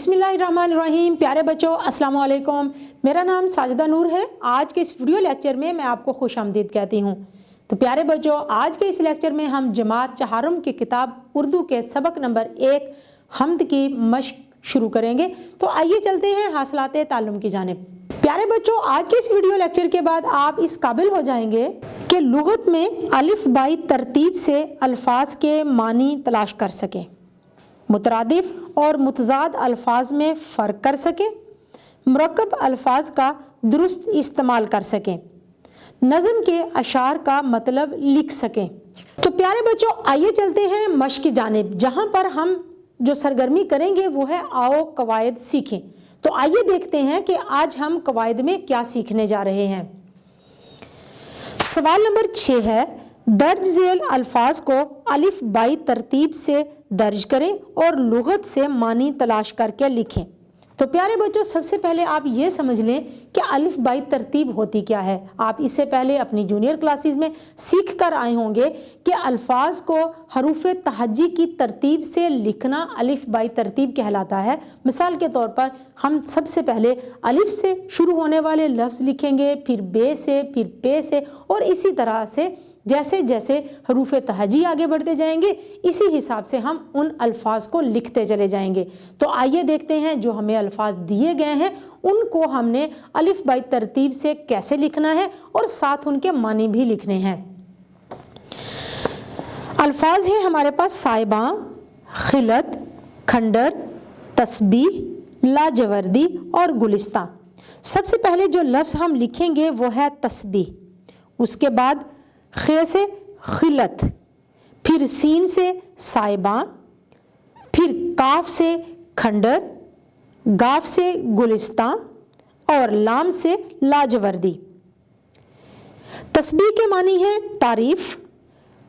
बिस्मिल्लाहिर्रहमानिर्रहीम। प्यारे बच्चों, अस्सलाम वालेकुम। मेरा नाम साजिदा नूर है। आज के इस वीडियो लेक्चर में मैं आपको खुश आमदीद कहती हूँ। तो प्यारे बच्चों, आज के इस लेक्चर में हम जमात चहारुम की किताब उर्दू के सबक नंबर 1 हम्द की मश्क शुरू करेंगे। तो आइए चलते हैं हासिलाते ताल्लुम की जानिब। प्यारे बच्चों, आज के इस वीडियो लेक्चर के बाद आप इस काबिल हो जाएंगे कि लुगत में अलिफ बाई तरतीब से अल्फाज के मानी तलाश कर सकें, मुतरादिफ और मुतजाद अल्फाज में फ़र्क कर सकें, मुरक्कब अल्फाज का दुरुस्त इस्तेमाल कर सकें, नज़म के अशार का मतलब लिख सकें। तो प्यारे बच्चों, आइए चलते हैं मश्क की जानिब, जहाँ पर हम जो सरगर्मी करेंगे वो है आओ कवायद सीखें। तो आइए देखते हैं कि आज हम कवायद में क्या सीखने जा रहे हैं। सवाल नंबर 6 है, दर्ज झेल अल्फाज को अलिफ बाई तरतीब से दर्ज करें और लुगत से मानी तलाश करके लिखें। तो प्यारे बच्चों, सबसे पहले आप ये समझ लें कि अलिफ बाई तरतीब होती क्या है। आप इससे पहले अपनी जूनियर क्लासेस में सीख कर आए होंगे कि अल्फाज को हरूफ तहज्जी की तरतीब से लिखना अलिफ बाई तरतीब कहलाता है। मिसाल के तौर पर हम सबसे पहले अलिफ से शुरू होने वाले लफ्ज़ लिखेंगे, फिर बे से, फिर पे से, और इसी तरह से जैसे जैसे हरूफ तहज्जी आगे बढ़ते जाएंगे इसी हिसाब से हम उन अल्फाज को लिखते चले जाएंगे। तो आइए देखते हैं जो हमें अल्फाज दिए गए हैं उनको हमने अलिफ बाई तरतीब से कैसे लिखना है और साथ उनके मानी भी लिखने हैं। अल्फाज हैं हमारे पास साइबां, खिलत, खंडर, तस्बीह, लाजवर्दी और गुलिस्तां। सबसे पहले जो लफ्ज़ हम लिखेंगे वो है तस्बीह, उसके बाद खे से खिलत, फिर सीन से साइबां, फिर काफ से खंडर, गाफ से गुलिस्तां और लाम से लाजवर्दी। तस्बीह के मानी है तारीफ,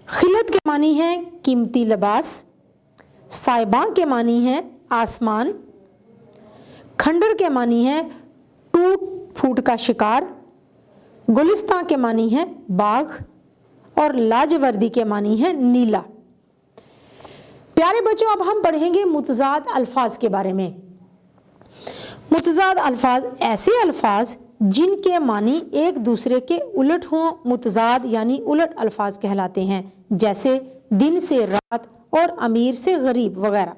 खिलत के मानी है कीमती लिबास, साइबां के मानी है आसमान, खंडर के मानी है टूट फूट का शिकार, गुलिस्तां के मानी है बाग और लाजवर्दी के मानी है नीला। प्यारे बच्चों, अब हम पढ़ेंगे मुतजाद अल्फाज के बारे में। मुतजाद अल्फाज ऐसे अल्फाज जिनके मानी एक दूसरे के उलट हों, मुतजाद यानी उलट अल्फाज कहलाते हैं, जैसे दिन से रात और अमीर से गरीब वगैरह।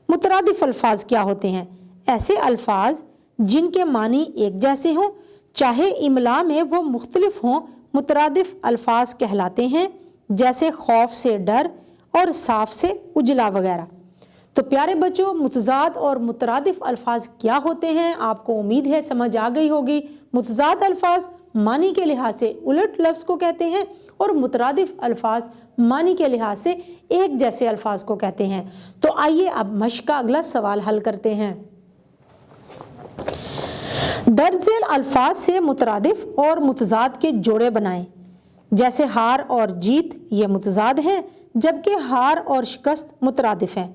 मुतरादिफ अल्फाज क्या होते हैं? ऐसे अल्फाज जिनके मानी एक जैसे हों, चाहे इमला में वो मुख्तलिफ हों, मुतरादिफ अल्फाज कहलाते हैं, जैसे खौफ से डर और साफ से उजला वगैरह। तो प्यारे बच्चों, मुतजाद और मुतरादिफ अल्फाज क्या होते हैं आपको उम्मीद है समझ आ गई होगी। मुतजाद अल्फाज मानी के लिहाज से उलट लफ्ज़ को कहते हैं और मुतरादिफ अल्फाज मानी के लिहाज से एक जैसे अल्फाज को कहते हैं। तो आइए अब मश्क का अगला सवाल हल करते हैं। दर्ज झेल अल्फाज से मुतरादिफ और मुतजाद के जोड़े बनाएं। जैसे हार और जीत ये मुतजाद हैं, जबकि हार और शिकस्त मुतरादिफ हैं।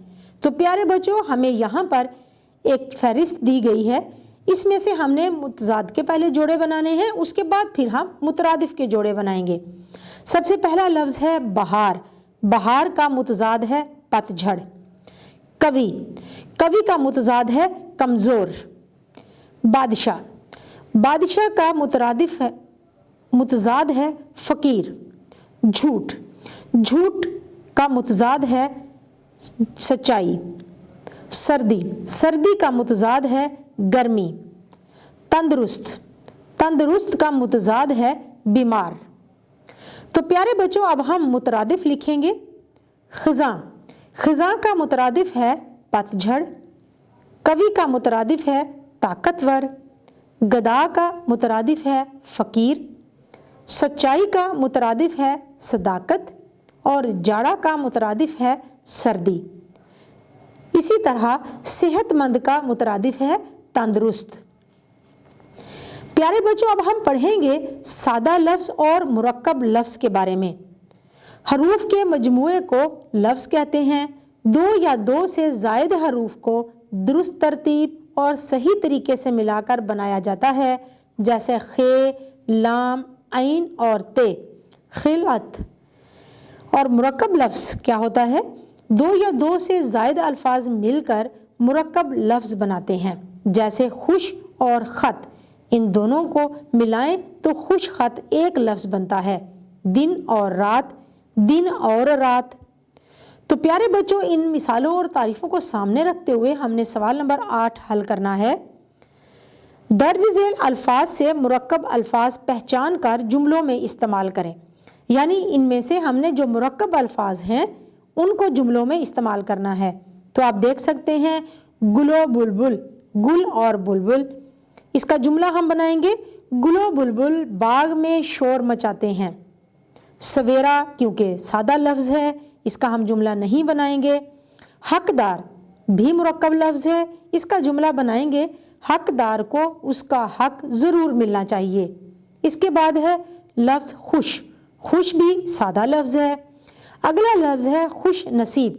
तो प्यारे बच्चों, हमें यहाँ पर एक फहरिस्त दी गई है, इसमें से हमने मुतजाद के पहले जोड़े बनाने हैं, उसके बाद फिर हम मुतरादिफ के जोड़े बनाएंगे। सबसे पहला लफ्ज़ है बहार। बहार का मुतजाद है पतझड़। कवि, कवि का मुतजाद है कमज़ोर। बादशाह, बादशाह का मुतरादिफ है मुतजाद है फ़कीर। झूठ, झूठ का मुतजाद है सच्चाई। सर्दी, सर्दी का मुतजाद है गर्मी। तंदुरुस्त, तंदुरुस्त का मुतजाद है बीमार। तो प्यारे बच्चों, अब हम मुतरादिफ लिखेंगे। ख़िज़ां, ख़िज़ां का मुतरादिफ है पतझड़। कवि का मुतरादिफ है ताकतवर। गदा का मुतरादिफ है फ़कीर। सच्चाई का मुतरादिफ है सदाकत और जाड़ा का मुतरादिफ है सर्दी। इसी तरह सेहतमंद का मुतरादिफ है तंदुरुस्त। प्यारे बच्चों, अब हम पढ़ेंगे सादा लफ्ज़ और मुरक्कब लफ्ज़ के बारे में। हरूफ के मजमूए को लफ्ज़ कहते हैं। दो या दो से ज़ायद हरूफ को दुरुस्त तरतीब और सही तरीके से मिलाकर बनाया जाता है, जैसे खे, लाम, ऐन और ते। खिलत। और मुरक्कब लफ्ज़ क्या होता है? दो या दो से ज़ायद अल्फाज मिलकर مرکب لفظ بناتے ہیں، جیسے خوش اور خط۔ ان دونوں کو ملائیں تو خوش خط ایک لفظ بنتا ہے، دن اور رات، دن اور رات۔ تو پیارے بچوں، ان مثالوں اور تعریفوں کو سامنے رکھتے ہوئے ہم نے سوال نمبر 8 حل کرنا ہے۔ درج ذیل الفاظ سے مرکب الفاظ پہچان کر جملوں میں استعمال کریں۔ یعنی ان میں سے ہم نے جو مرکب الفاظ ہیں ان کو جملوں میں استعمال کرنا ہے۔ تو آپ دیکھ سکتے ہیں گل و بلبل، گل اور بلبل، اس کا جملہ ہم بنائیں گے گل و بلبل باغ میں شور مچاتے ہیں۔ سویرا کیونکہ سادہ لفظ ہے، اس کا ہم جملہ نہیں بنائیں گے۔ حقدار بھی مرکب لفظ ہے، اس کا جملہ بنائیں گے حقدار کو اس کا حق ضرور ملنا چاہیے۔ اس کے بعد ہے لفظ خوش، خوش بھی سادہ لفظ ہے۔ اگلا لفظ ہے خوش نصیب،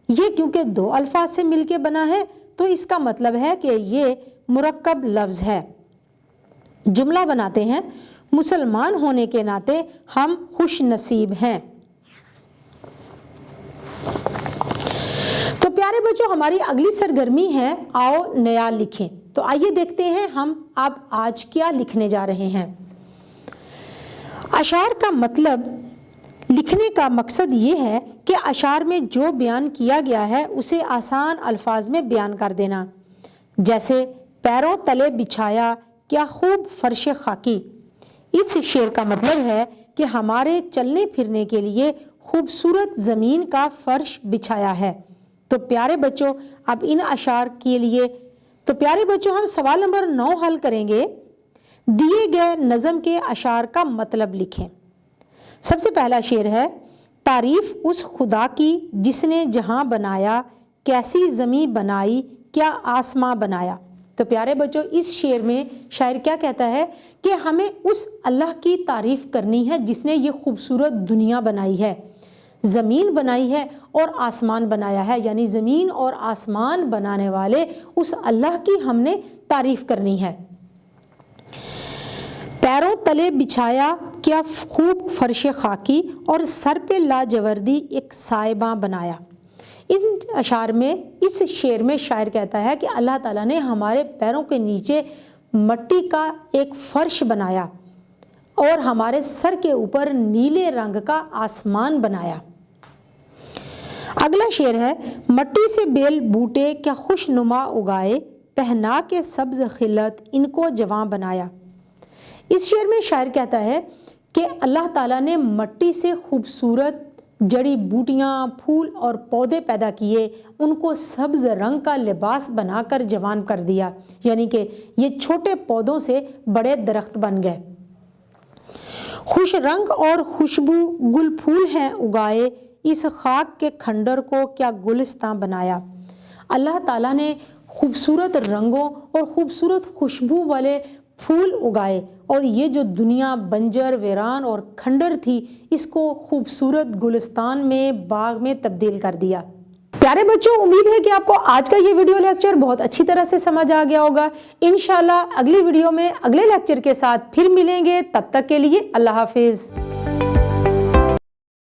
یہ کیونکہ 2 الفاظ سے مل کے بنا ہے تو اس کا مطلب ہے کہ یہ مرکب لفظ ہے۔ جملہ بناتے ہیں مسلمان ہونے کے ناطے ہم خوش نصیب ہیں۔ تو پیارے بچوں، ہماری اگلی سرگرمی ہے آؤ نیا لکھیں۔ تو آئیے دیکھتے ہیں ہم اب آج کیا لکھنے جا رہے ہیں۔ اشعار کا مطلب لکھنے کا مقصد یہ ہے کہ اشعار میں جو بیان کیا گیا ہے اسے آسان الفاظ میں بیان کر دینا، جیسے پیروں تلے بچھایا کیا خوب فرش خاکی۔ اس شعر کا مطلب ہے کہ ہمارے چلنے پھرنے کے لیے خوبصورت زمین کا فرش بچھایا ہے۔ تو پیارے بچوں، اب ان اشعار کے لیے ہم سوال نمبر 9 حل کریں گے۔ دیے گئے نظم کے اشعار کا مطلب لکھیں۔ سب سے پہلا شعر ہے تعریف اس خدا کی جس نے جہاں بنایا، کیسی زمین بنائی کیا آسماں بنایا۔ تو پیارے بچوں، اس شعر میں شاعر کیا کہتا ہے کہ ہمیں اس اللہ کی تعریف کرنی ہے جس نے یہ خوبصورت دنیا بنائی ہے، زمین بنائی ہے اور آسمان بنایا ہے، یعنی زمین اور آسمان بنانے والے اس اللہ کی ہم نے تعریف کرنی ہے۔ پیروں تلے بچھایا کیا خوب فرش خاکی اور سر پہ لاجوردی ایک سائباں بنایا۔ ان اشعار میں، اس شعر میں شاعر کہتا ہے کہ اللہ تعالیٰ نے ہمارے پیروں کے نیچے مٹی کا ایک فرش بنایا اور ہمارے سر کے اوپر نیلے رنگ کا آسمان بنایا۔ اگلا شعر ہے مٹی سے بیل بوٹے کیا خوش نما اگائے، پہنا کے سبز خلت ان کو جواں بنایا۔ اس شعر میں شاعر کہتا ہے کہ اللہ تعالیٰ نے مٹی سے خوبصورت جڑی بوٹیاں، پھول اور پودے پیدا کیے، ان کو سبز رنگ کا لباس بنا کر جوان کر دیا، یعنی کہ یہ چھوٹے پودوں سے بڑے درخت بن گئے۔ خوش رنگ اور خوشبو گل پھول ہیں اگائے، اس خاک کے کھنڈر کو کیا گلستاں بنایا۔ اللہ تعالیٰ نے خوبصورت رنگوں اور خوبصورت خوشبو والے پھول اگائے اور یہ جو دنیا بنجر، ویران اور کھنڈر تھی، اس کو خوبصورت گلستان میں، باغ میں تبدیل کر دیا۔ پیارے بچوں، امید ہے کہ آپ کو آج کا یہ ویڈیو لیکچر بہت اچھی طرح سے سمجھ آ گیا ہوگا۔ انشاءاللہ اگلی ویڈیو میں اگلے لیکچر کے ساتھ پھر ملیں گے، تب تک کے لیے اللہ حافظ۔